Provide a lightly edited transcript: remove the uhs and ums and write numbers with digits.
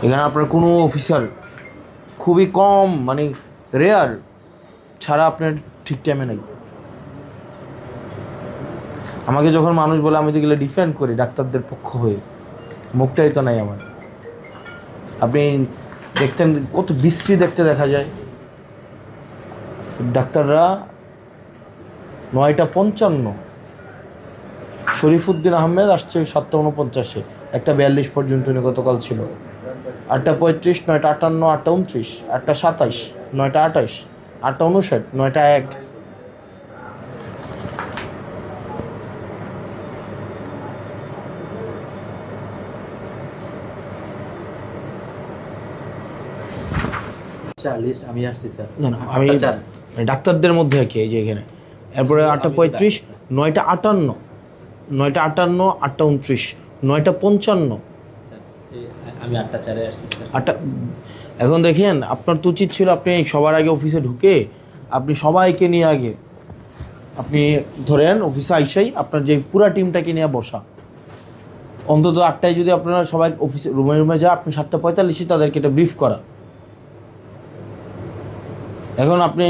এখানে আপনার কোনো অফিসার খুবই কম, মানে রেয়ার ছাড়া আপনার ঠিক টাইমে নাই। আমাকে যখন মানুষ বলে আমি যেগুলো ডিফেন্ড করি ডাক্তারদের পক্ষ হয়ে, মুখটাই তো নাই আমার। আপনি দেখতেন কত বিশ্রী দেখতে দেখা যায়। ডাক্তাররা 9:55, শরীফুদ্দিন আহমেদ আসছে 7:49, 1:42 পর্যন্ত উনি গতকাল ছিল। 8:35, 9:58, 8:29, 8:27, 9:28, 8:59, 9:01। লিস্ট আমি আসছি স্যার। না না, আমি ডাক্তারদের মধ্যে আর কি, এই যে এখানে। এরপরে 8:35, 9:58, 9:58, 8:29, 9:55, আমি 8:04 আসছি স্যার। 8টা। এখন দেখেন, আপনার তো উচিত ছিল আপনি সবার আগে অফিসে ঢুকে আপনি সবাইকে নিয়ে আগে আপনি ধরেন অফিসে আইসাই আপনার যে পুরা টিমটাকে নিয়ে বসা। অন্তত 8টায় যদি আপনারা সবাই অফিসে রুমে যা, আপনি 7:45 তাদেরকে এটা ব্রিফ করা। এখন আপনি